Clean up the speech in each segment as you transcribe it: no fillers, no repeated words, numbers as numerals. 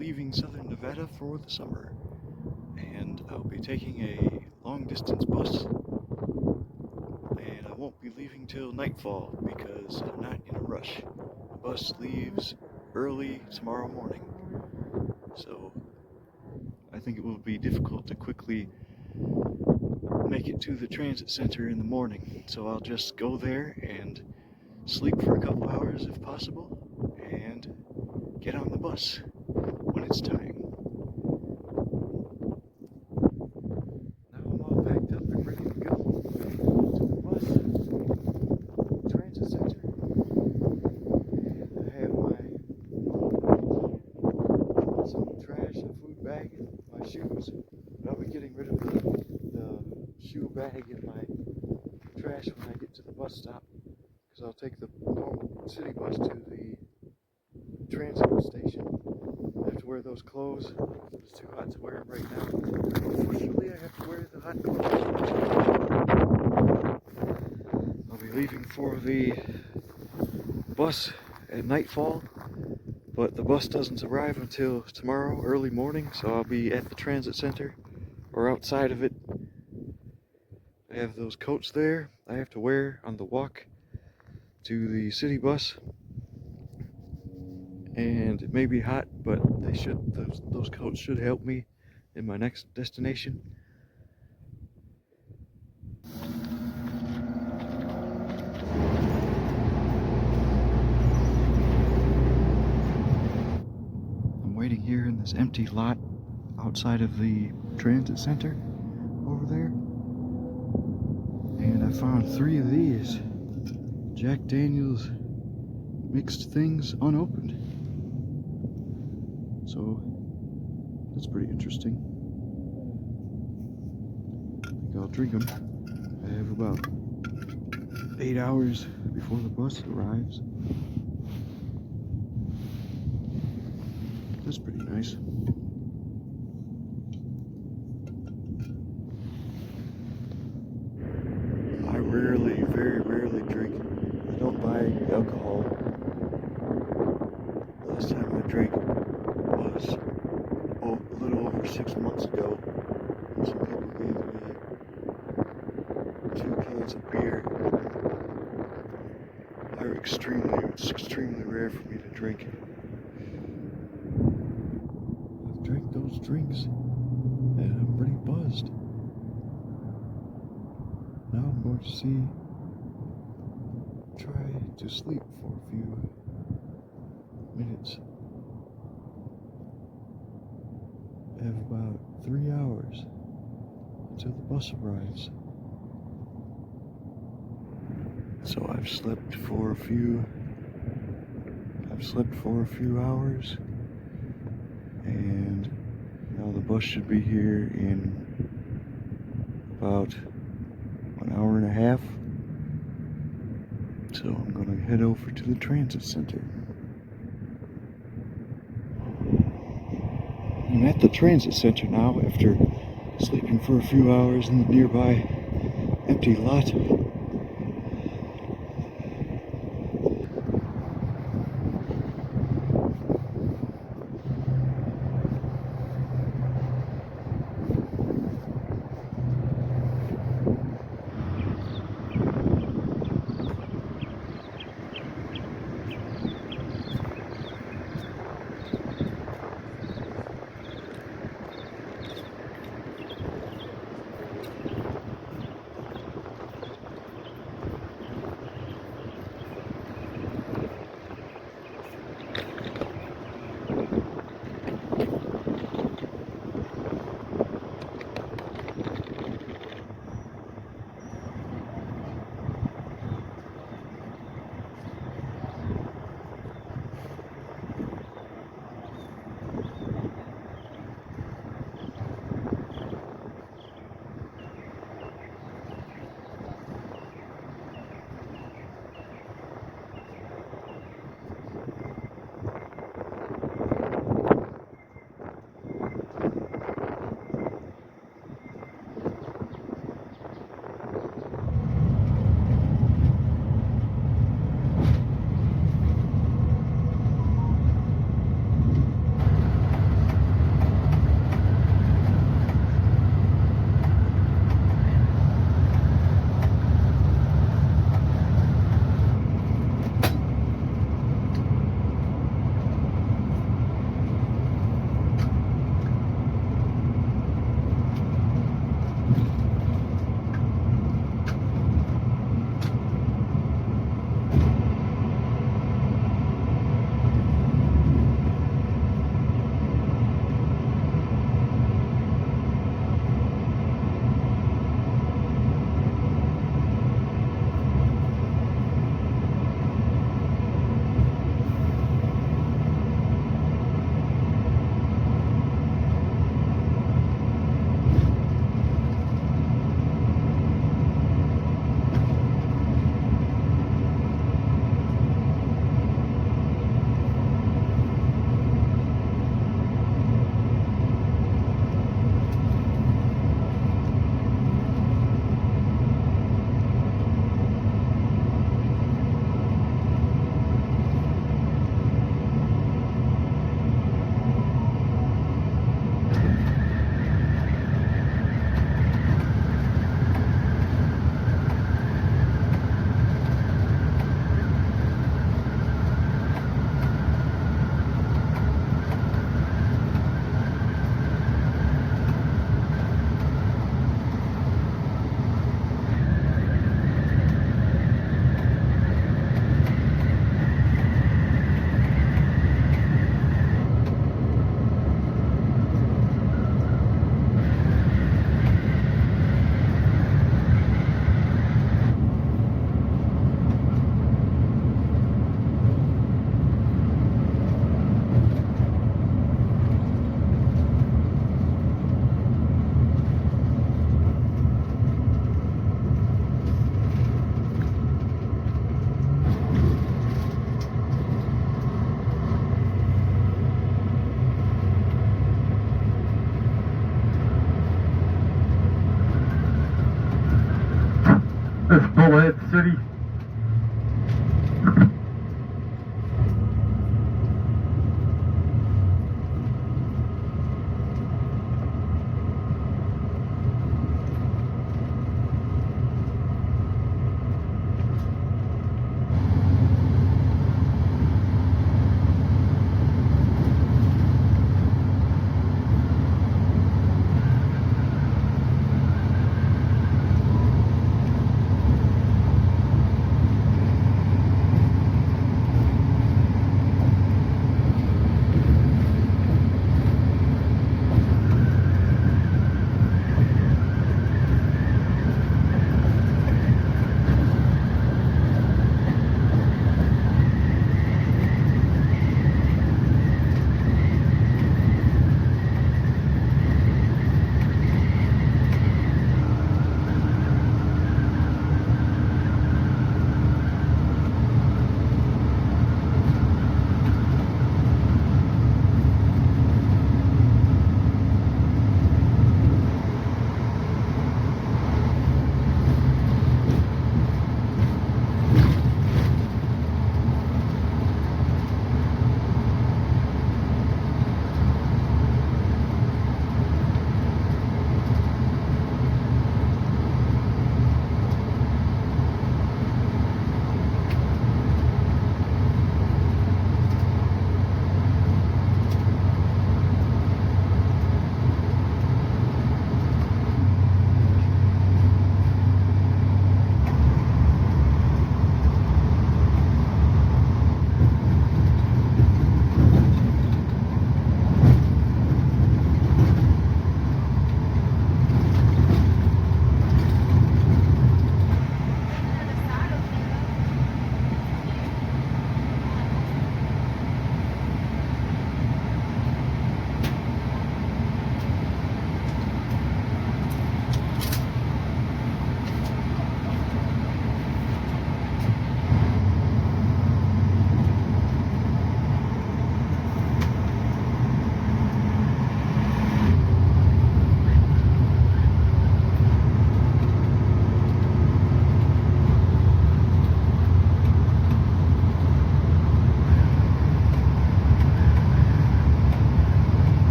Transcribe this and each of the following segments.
leaving southern Nevada for the summer, and I'll be taking a long distance bus, and I won't be leaving till nightfall because I'm not in a rush. The bus leaves early tomorrow morning, so I think it will be difficult to quickly make it to the transit center in the morning, so I'll just go there and sleep for a couple hours if possible, and get on the bus when it's time. Now I'm all packed up and ready to go to the bus, transit center, and I have some trash, a food bag, my shoes, but I'll be getting rid of the shoe bag in my trash when I get to the bus stop, because I'll take the normal city bus to the transit station. I have to wear those clothes. It's too hot to wear them right now. Unfortunately, I have to wear the hot clothes. I'll be leaving for the bus at nightfall, but the bus doesn't arrive until tomorrow early morning, so I'll be at the transit center or outside of it. I have those coats there I have to wear on the walk to the city bus, and it may be hot, but those coats should help me in my next destination. I'm waiting here in this empty lot outside of the transit center over there, and I found 3 of these Jack Daniels mixed things unopened. So that's pretty interesting. I think I'll drink them. I have about 8 hours before the bus arrives. That's pretty nice. I rarely, very rarely drink. I don't buy alcohol. Last time I drank was a little over 6 months ago. Some people gave me 2 cans of beer. It's extremely rare for me to drink. I've drank those drinks and I'm pretty buzzed. Now I'm going to try to sleep for a few minutes. I have about 3 hours until the bus arrives. So I've slept for a few hours, and now the bus should be here in about an hour and a half. So I'm gonna head over to the transit center. I'm at the transit center now after sleeping for a few hours in the nearby empty lot. This Bullhead City.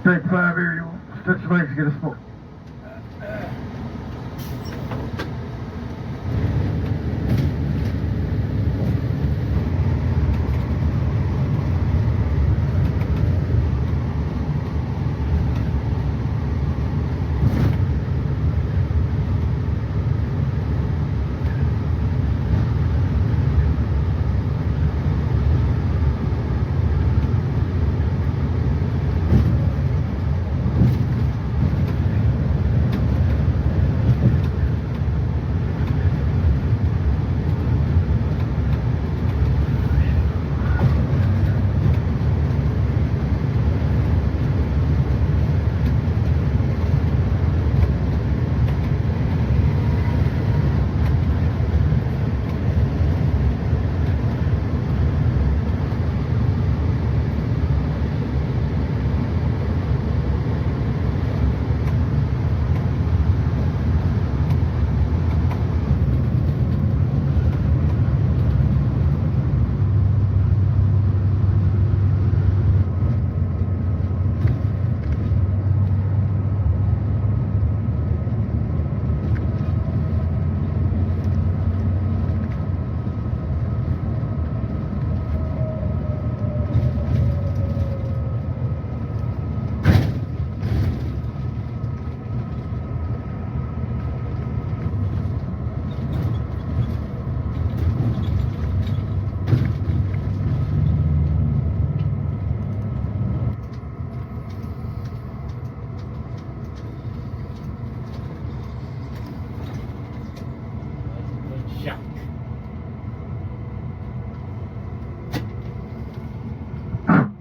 Take 5 here, you stretch your legs, get a smoke.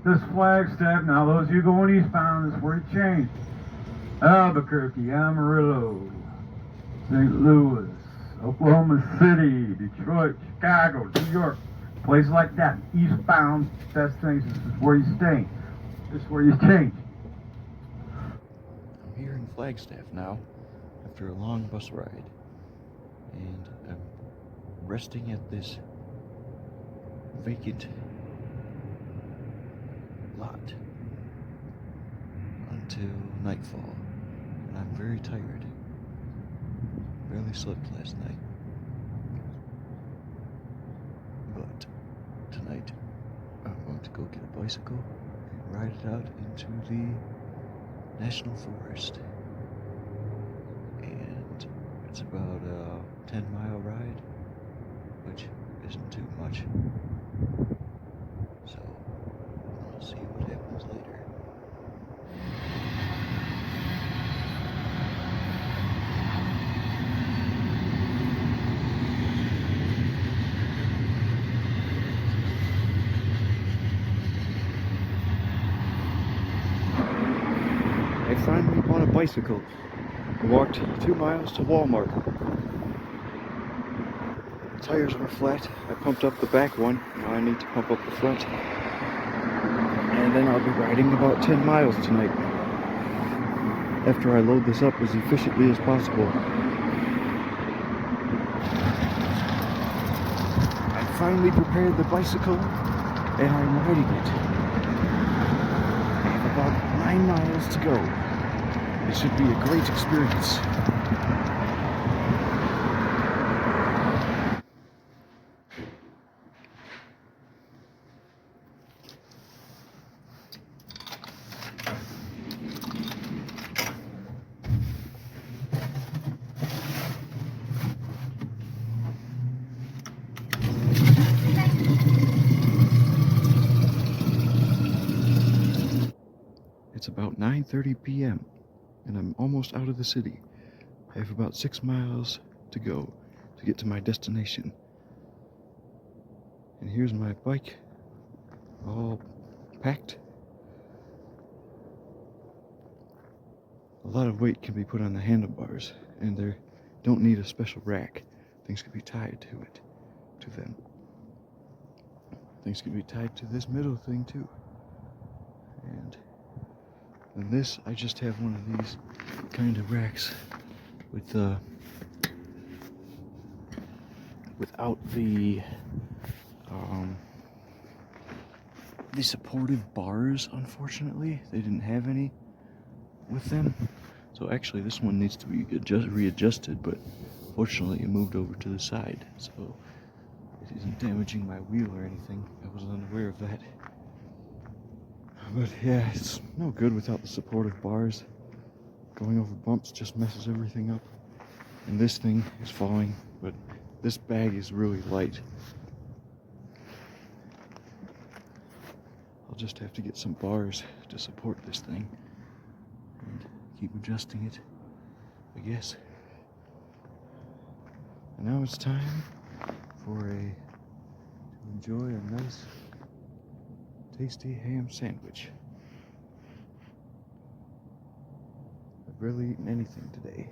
This Flagstaff, now those of you going eastbound, this is where you change. Albuquerque, Amarillo. St. Louis, Oklahoma City, Detroit, Chicago, New York, places like that, eastbound destinations. This is where you stay. This is where you change. I'm here in Flagstaff now after a long bus ride, and I'm resting at this vacant lot until nightfall, and I'm very tired. Barely slept last night, but tonight I'm going to go get a bicycle and ride it out into the National Forest, and it's about a 10-mile ride, which isn't too much, so we'll see what happens later. I finally bought a bicycle. I walked 2 miles to Walmart. The tires were flat. I pumped up the back one. Now I need to pump up the front. And then I'll be riding about 10 miles tonight, after I load this up as efficiently as possible. I finally prepared the bicycle, and I'm riding it. I have about 9 miles to go. It should be a great experience. It's about 9:30 p.m. and I'm almost out of the city. I have about 6 miles to go to get to my destination. And here's my bike, all packed. A lot of weight can be put on the handlebars, and they don't need a special rack. Things can be tied to them. Things can be tied to this middle thing too. And then this, I just have one of these kind of racks with without the supportive bars. Unfortunately, they didn't have any with them. So actually, this one needs to be readjusted, but fortunately, it moved over to the side, so it isn't damaging my wheel or anything. I was unaware of that. But yeah, it's no good without the supportive bars. Going over bumps just messes everything up. And this thing is falling, but this bag is really light. I'll just have to get some bars to support this thing and keep adjusting it, I guess. And now it's time to enjoy a nice tasty ham sandwich. I've barely eaten anything today.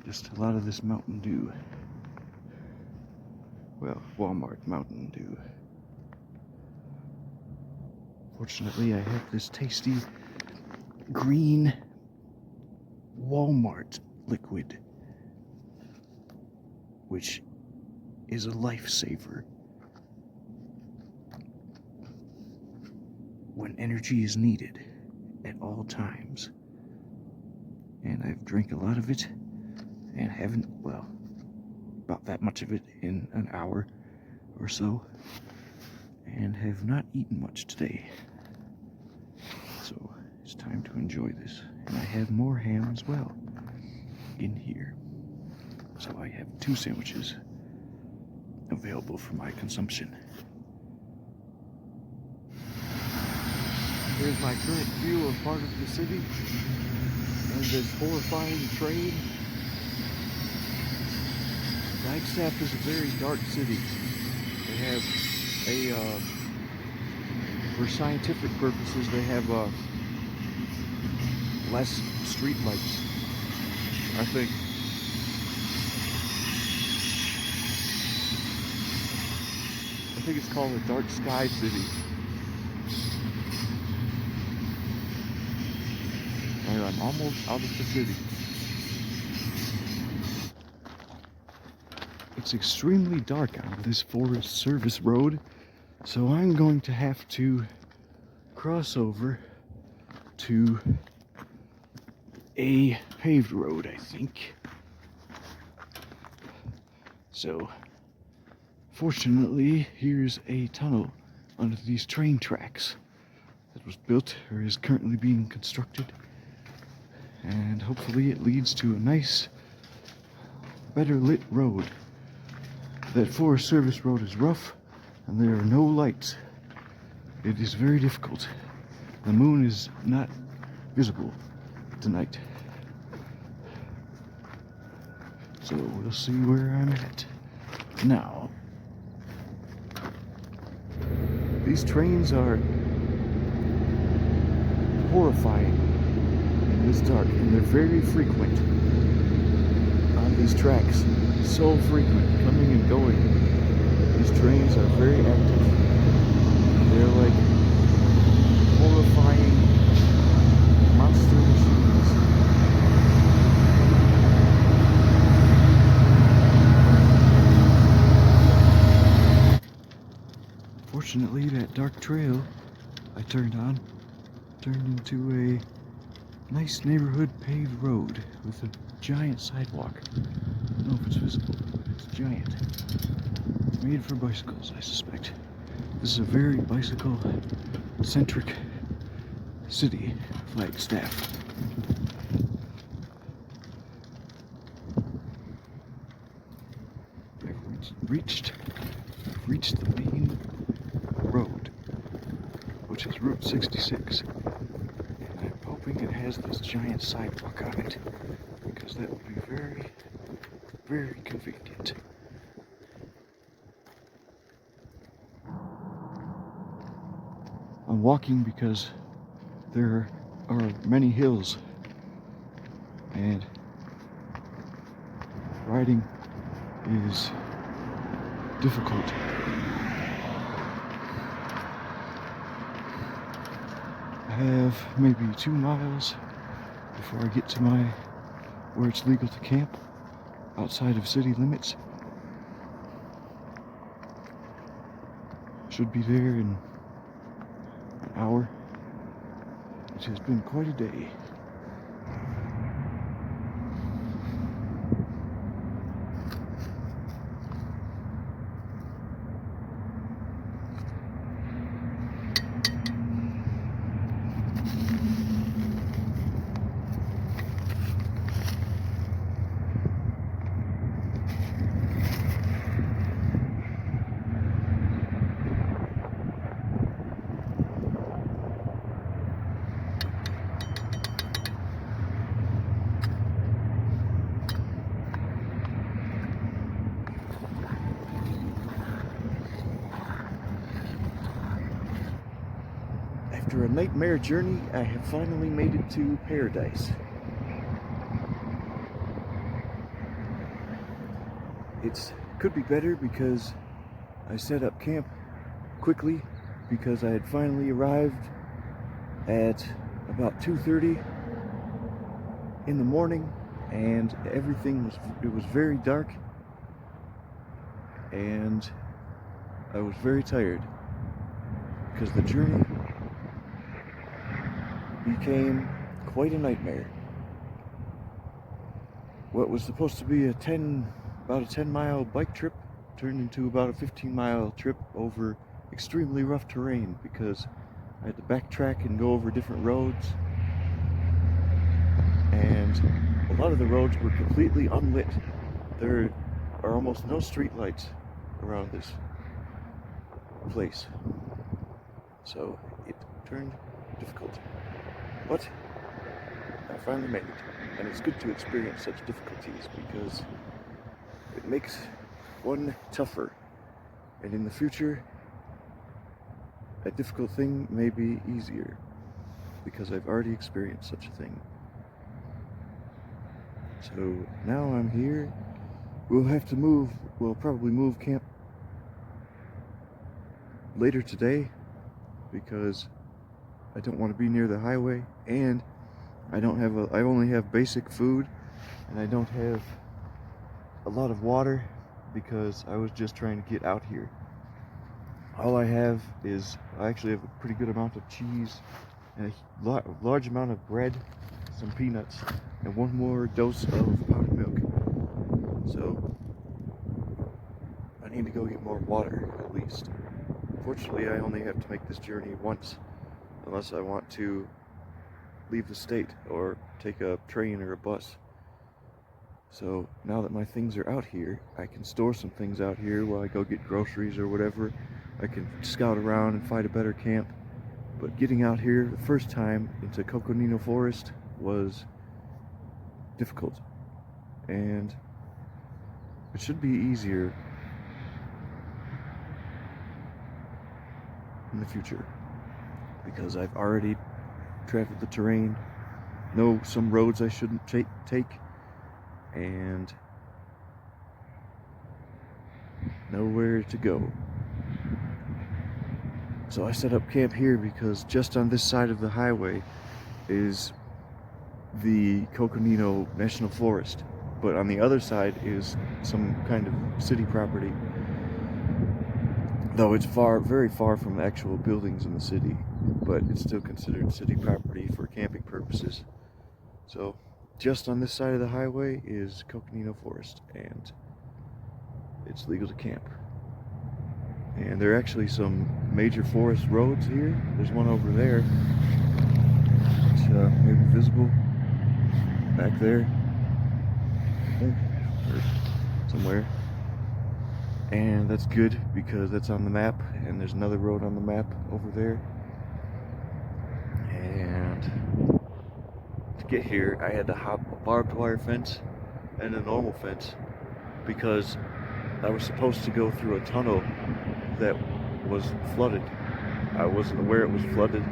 Just a lot of this Mountain Dew. Well, Walmart Mountain Dew. Fortunately, I have this tasty green Walmart liquid, which is a lifesaver when energy is needed at all times. And I've drank a lot of it and haven't, well, about that much of it in an hour or so, and have not eaten much today. So it's time to enjoy this. And I have more ham as well in here. So I have 2 sandwiches available for my consumption. Here's my current view of part of the city and this horrifying train. Flagstaff is a very dark city. They have for scientific purposes, they have less street lights, I think. think it's called the Dark Sky City. And I'm almost out of the city. It's extremely dark on this Forest Service road, so I'm going to have to cross over to a paved road, I think. So, fortunately, here's a tunnel under these train tracks that was built or is currently being constructed. And hopefully it leads to a nice, better lit road. That Forest Service road is rough and there are no lights. It is very difficult. The moon is not visible tonight. So we'll see where I'm at now. These trains are horrifying in this dark, and they're very frequent on these tracks. So frequent, coming and going. These trains are very active. They're like horrifying monster machines. Fortunately, that dark trail I turned on turned into a nice neighborhood paved road with a giant sidewalk. I don't know if it's visible, but it's giant. It's made for bicycles, I suspect. This is a very bicycle-centric city, Flagstaff. I've reached the main road, which is Route 66. And I'm hoping it has this giant sidewalk on it, because that would be very, very convenient. I'm walking because there are many hills, and riding is difficult. I have maybe 2 miles before I get to where it's legal to camp outside of city limits. Should be there in an hour, which has been quite a day. After a nightmare journey, I have finally made it to paradise. It could be better because I set up camp quickly because I had finally arrived at about 2:30 in the morning, and it was very dark, and I was very tired because the journey became quite a nightmare. What was supposed to be about a 10-mile bike trip turned into about a 15-mile trip over extremely rough terrain because I had to backtrack and go over different roads, and a lot of the roads were completely unlit. There are almost no street lights around this place, so it turned difficult. But I finally made it, and it's good to experience such difficulties because it makes one tougher, and in the future a difficult thing may be easier because I've already experienced such a thing. So now I'm here. We'll probably move camp later today because I don't want to be near the highway, and I only have basic food, and I don't have a lot of water because I was just trying to get out here. All I have is, I actually have a pretty good amount of cheese and a large amount of bread, some peanuts, and one more dose of powdered milk. So I need to go get more water at least. Fortunately, I only have to make this journey once, unless I want to leave the state or take a train or a bus. So now that my things are out here, I can store some things out here while I go get groceries or whatever. I can scout around and find a better camp. But getting out here the first time into Coconino Forest was difficult. And it should be easier in the future, because I've already traveled the terrain, know some roads I shouldn't take, and know where to go. So I set up camp here because just on this side of the highway is the Coconino National Forest, but on the other side is some kind of city property, though it's very far from the actual buildings in the city, but it's still considered city property for camping purposes. So just on this side of the highway is Coconino Forest, and it's legal to camp. And there are actually some major forest roads here. There's one over there. It's maybe visible back there, I think, or somewhere. And that's good because that's on the map, and there's another road on the map over there. And to get here, I had to hop a barbed wire fence and a normal fence because I was supposed to go through a tunnel that was flooded. I wasn't aware it was flooded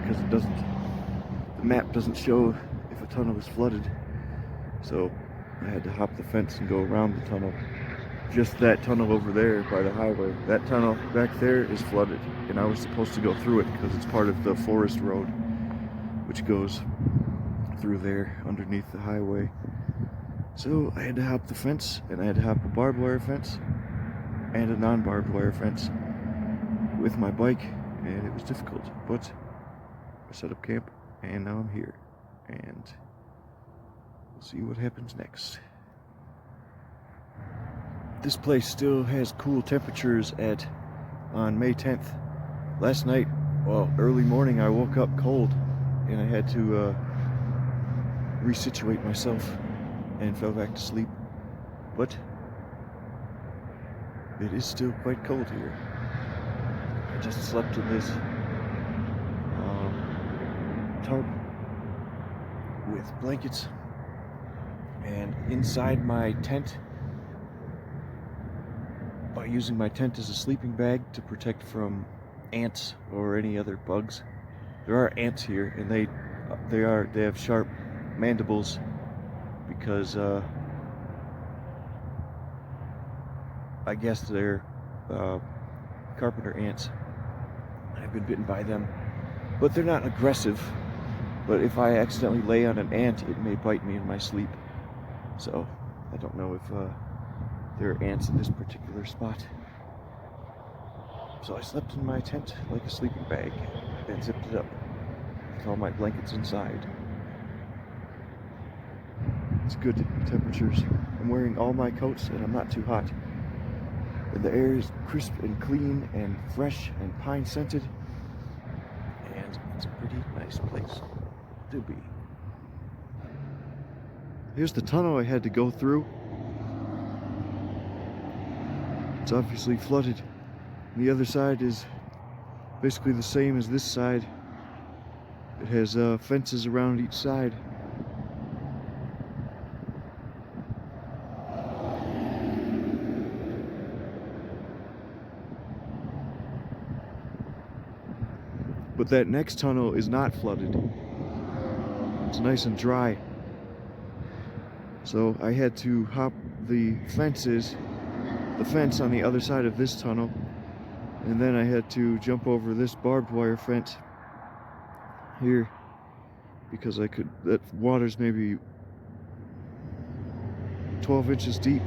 because the map doesn't show if a tunnel is flooded. So I had to hop the fence and go around the tunnel. Just that tunnel over there by the highway, that tunnel back there is flooded, and I was supposed to go through it because it's part of the forest road which goes through there underneath the highway. So I had to hop the fence, and I had to hop a barbed wire fence and a non-barbed wire fence with my bike, and it was difficult, but I set up camp, and now I'm here, and we'll see what happens next. This place still has cool temperatures on May 10th. Last night, well, early morning, I woke up cold, and I had to resituate myself and fell back to sleep. But it is still quite cold here. I just slept in this tarp with blankets, and inside my tent, by using my tent as a sleeping bag to protect from ants or any other bugs. There are ants here, and they have sharp mandibles because I guess they're carpenter ants. I've been bitten by them, but they're not aggressive. But if I accidentally lay on an ant, it may bite me in my sleep. So I don't know if there are ants in this particular spot. So I slept in my tent like a sleeping bag and zipped it up with all my blankets inside. It's good temperatures. I'm wearing all my coats and I'm not too hot. And the air is crisp and clean and fresh and pine scented. And it's a pretty nice place to be. Here's the tunnel I had to go through. It's obviously flooded. And the other side is basically the same as this side. It has fences around each side. But that next tunnel is not flooded. It's nice and dry. So I had to hop the fence on the other side of this tunnel And then I had to jump over this barbed wire fence here because that water's maybe 12 inches deep.